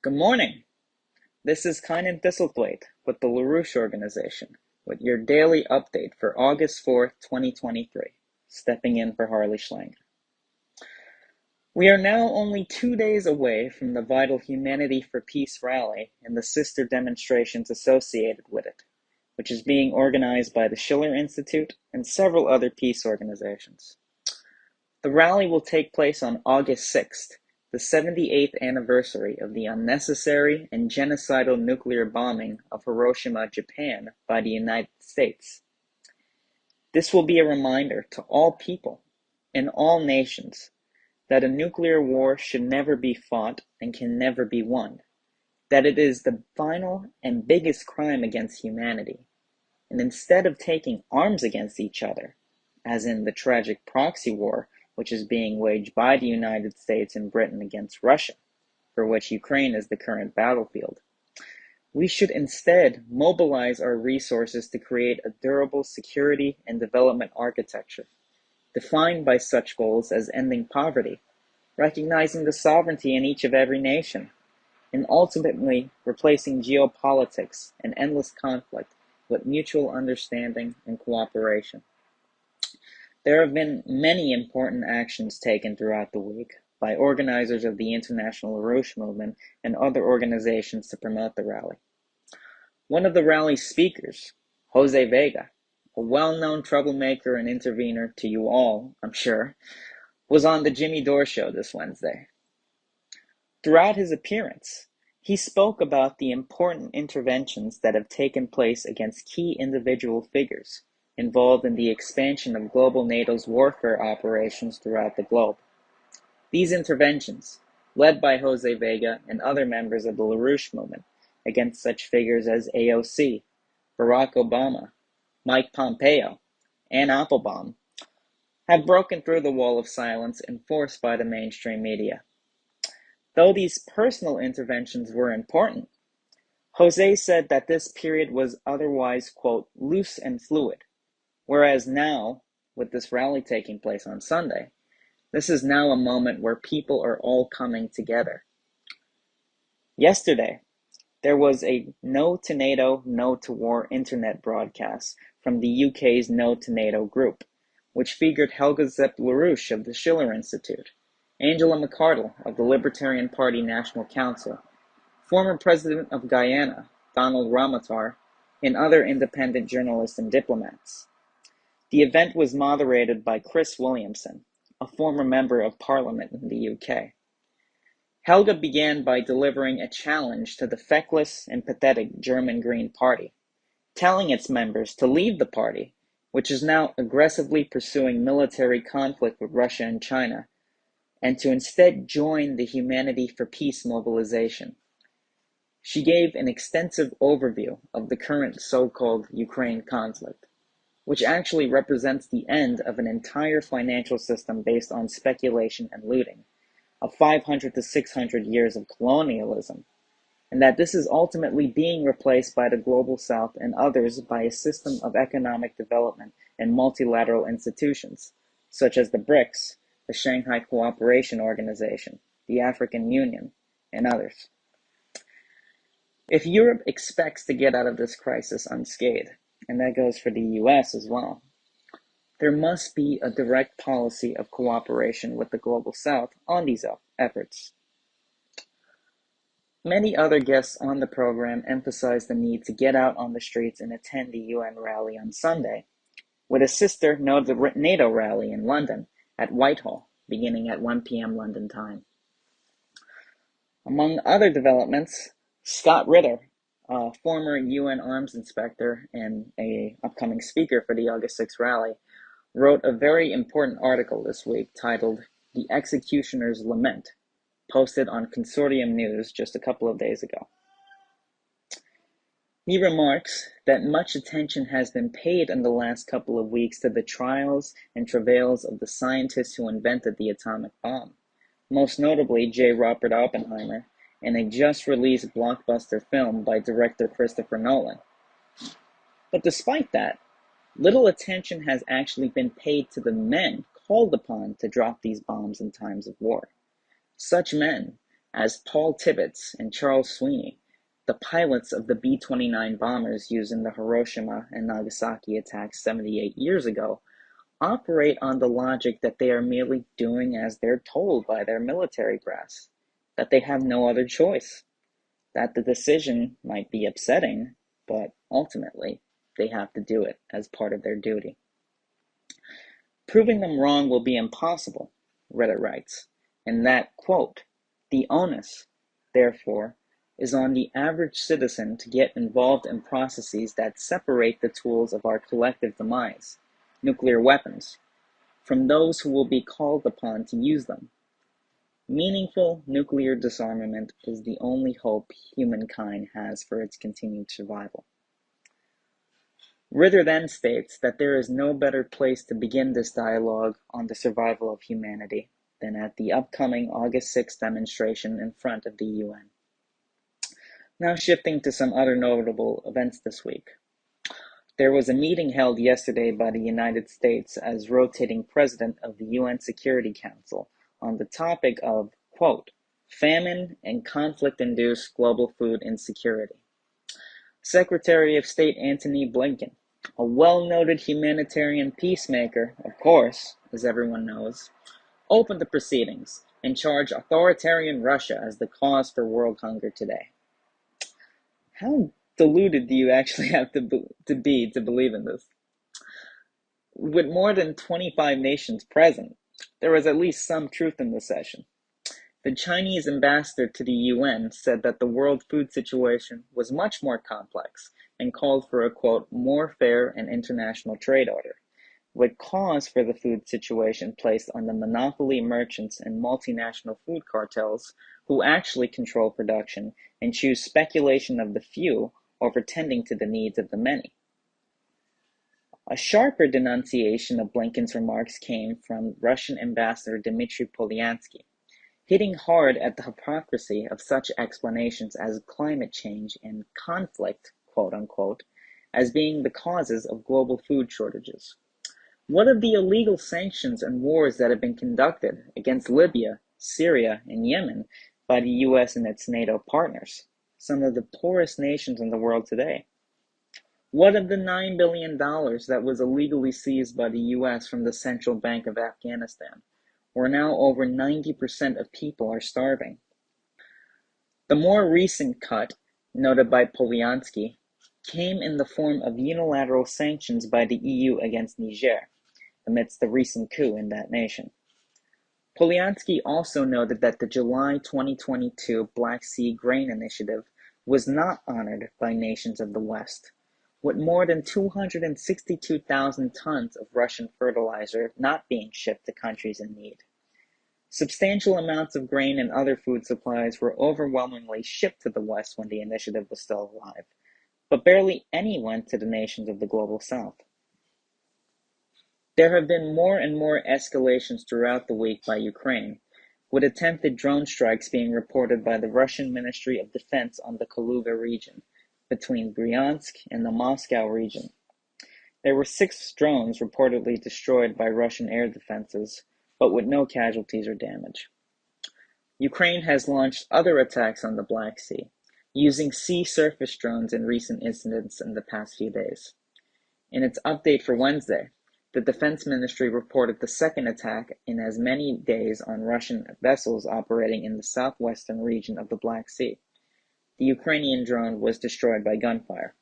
Good morning. This is Kynan Thistlethwaite with the LaRouche organization with your daily update for August 4th, 2023, stepping in for Harley Schlanger. We are now only 2 days away from the vital Humanity for Peace rally and the sister demonstrations associated with it, which is being organized by the Schiller Institute and several other peace organizations. The rally will take place on August 6th, the 78th anniversary of the unnecessary and genocidal nuclear bombing of Hiroshima, Japan by the United States. This will be a reminder to all people in all nations that a nuclear war should never be fought and can never be won, that it is the final and biggest crime against humanity, and instead of taking arms against each other, as in the tragic proxy war which is being waged by the United States and Britain against Russia, for which Ukraine is the current battlefield, we should instead mobilize our resources to create a durable security and development architecture, defined by such goals as ending poverty, recognizing the sovereignty in each of every nation, and ultimately replacing geopolitics and endless conflict with mutual understanding and cooperation. There have been many important actions taken throughout the week by organizers of the International LaRouche movement and other organizations to promote the rally. One of the rally's speakers, Jose Vega, a well-known troublemaker and intervener to you all, I'm sure, was on the Jimmy Dore show this Wednesday. Throughout his appearance, he spoke about the important interventions that have taken place against key individual figures involved in the expansion of global NATO's warfare operations throughout the globe. These interventions, led by Jose Vega and other members of the LaRouche movement, against such figures as AOC, Barack Obama, Mike Pompeo, and Applebaum, have broken through the wall of silence enforced by the mainstream media. Though these personal interventions were important, Jose said that this period was otherwise, quote, loose and fluid, whereas now, with this rally taking place on Sunday, this is now a moment where people are all coming together. Yesterday, there was a No to NATO, No to War internet broadcast from the UK's No to NATO group, which featured Helga Zepp LaRouche of the Schiller Institute, Angela McArdle of the Libertarian Party National Council, former President of Guyana, Donald Ramotar, and other independent journalists and diplomats. The event was moderated by Chris Williamson, a former member of Parliament in the UK. Helga began by delivering a challenge to the feckless and pathetic German Green Party, telling its members to leave the party, which is now aggressively pursuing military conflict with Russia and China, and to instead join the Humanity for Peace mobilization. She gave an extensive overview of the current so-called Ukraine conflict, which actually represents the end of an entire financial system based on speculation and looting, of 500 to 600 years of colonialism, and that this is ultimately being replaced by the Global South and others by a system of economic development and multilateral institutions, such as the BRICS, the Shanghai Cooperation Organization, the African Union, and others. If Europe expects to get out of this crisis unscathed, and that goes for the US as well, there must be a direct policy of cooperation with the Global South on these efforts. Many other guests on the program emphasized the need to get out on the streets and attend the UN rally on Sunday, with a sister NATO rally in London at Whitehall, beginning at 1 p.m. London time. Among other developments, Scott Ritter, a former UN arms inspector and an upcoming speaker for the August 6th rally, wrote a very important article this week titled "The Executioner's Lament," posted on Consortium News just a couple of days ago. He remarks that much attention has been paid in the last couple of weeks to the trials and travails of the scientists who invented the atomic bomb, most notably J. Robert Oppenheimer, in a just-released blockbuster film by director Christopher Nolan. But despite that, little attention has actually been paid to the men called upon to drop these bombs in times of war. Such men, as Paul Tibbets and Charles Sweeney, the pilots of the B-29 bombers used in the Hiroshima and Nagasaki attacks 78 years ago, operate on the logic that they are merely doing as they're told by their military brass, that they have no other choice, that the decision might be upsetting, but ultimately they have to do it as part of their duty. Proving them wrong will be impossible, Reddit writes, and that, quote, the onus, therefore, is on the average citizen to get involved in processes that separate the tools of our collective demise, nuclear weapons, from those who will be called upon to use them. Meaningful nuclear disarmament is the only hope humankind has for its continued survival. Ritter then states that there is no better place to begin this dialogue on the survival of humanity than at the upcoming August 6th demonstration in front of the UN. Now shifting to some other notable events this week. There was a meeting held yesterday by the United States as rotating president of the UN Security Council on the topic of, quote, famine and conflict-induced global food insecurity. Secretary of State Antony Blinken, a well-noted humanitarian peacemaker, of course, as everyone knows, opened the proceedings and charged authoritarian Russia as the cause for world hunger today. How deluded do you actually have to be to believe in this? With more than 25 nations present, there was at least some truth in the session. The Chinese ambassador to the UN said that the world food situation was much more complex and called for a, quote, more fair and international trade order, with cause for the food situation placed on the monopoly merchants and multinational food cartels who actually control production and choose speculation of the few over tending to the needs of the many. A sharper denunciation of Blinken's remarks came from Russian Ambassador Dmitry Polyansky, hitting hard at the hypocrisy of such explanations as climate change and conflict, quote unquote, as being the causes of global food shortages. What of the illegal sanctions and wars that have been conducted against Libya, Syria, and Yemen by the US and its NATO partners, some of the poorest nations in the world today? What of the $9 billion that was illegally seized by the US from the Central Bank of Afghanistan, where now over 90% of people are starving? The more recent cut, noted by Polyansky, came in the form of unilateral sanctions by the EU against Niger, amidst the recent coup in that nation. Polyansky also noted that the July 2022 Black Sea Grain Initiative was not honored by nations of the West, with more than 262,000 tons of Russian fertilizer not being shipped to countries in need. Substantial amounts of grain and other food supplies were overwhelmingly shipped to the West when the initiative was still alive, but barely any went to the nations of the global South. There have been more and more escalations throughout the week by Ukraine, with attempted drone strikes being reported by the Russian Ministry of Defense on the Kaluga region, between Bryansk and the Moscow region. There were 6 drones reportedly destroyed by Russian air defenses, but with no casualties or damage. Ukraine has launched other attacks on the Black Sea, using sea surface drones in recent incidents in the past few days. In its update for Wednesday, the Defense Ministry reported the second attack in as many days on Russian vessels operating in the southwestern region of the Black Sea. The Ukrainian drone was destroyed by gunfire.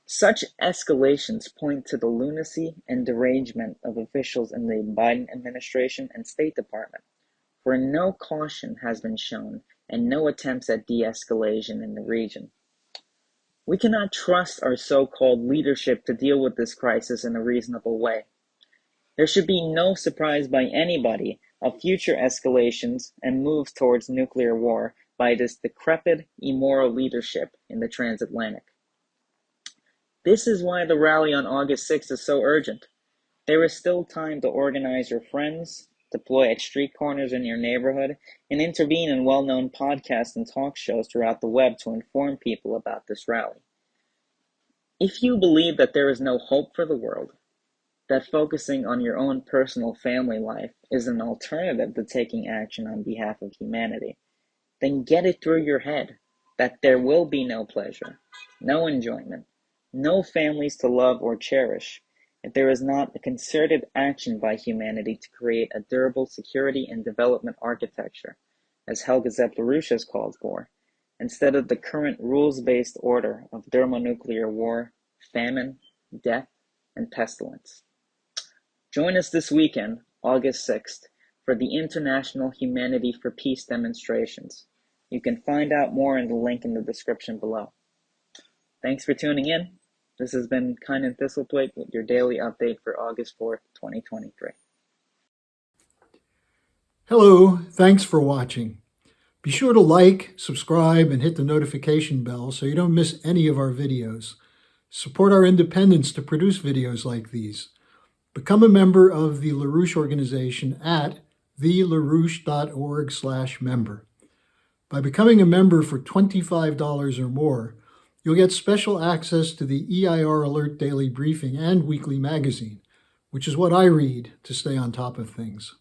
Such escalations point to the lunacy and derangement of officials in the Biden administration and State Department, where no caution has been shown and no attempts at de-escalation in the region. We cannot trust our so-called leadership to deal with this crisis in a reasonable way. There should be no surprise by anybody of future escalations and moves towards nuclear war by this decrepit, immoral leadership in the transatlantic. This is why the rally on August 6th is so urgent. There is still time to organize your friends, deploy at street corners in your neighborhood, and intervene in well-known podcasts and talk shows throughout the web to inform people about this rally. If you believe that there is no hope for the world, that focusing on your own personal family life is an alternative to taking action on behalf of humanity, then get it through your head that there will be no pleasure, no enjoyment, no families to love or cherish if there is not a concerted action by humanity to create a durable security and development architecture, as Helga LaRouche has called for, instead of the current rules-based order of thermonuclear war, famine, death, and pestilence. Join us this weekend, August 6th, for the International Humanity for Peace demonstrations. You can find out more in the link in the description below. Thanks for tuning in. This has been Kind and Thistlethwaite with your daily update for August 4th, 2023. Hello, thanks for watching. Be sure to like, subscribe, and hit the notification bell so you don't miss any of our videos. Support our independence to produce videos like these. Become a member of the LaRouche organization at thelarouche.org/member. By becoming a member for $25 or more, you'll get special access to the EIR Alert Daily Briefing and Weekly Magazine, which is what I read to stay on top of things.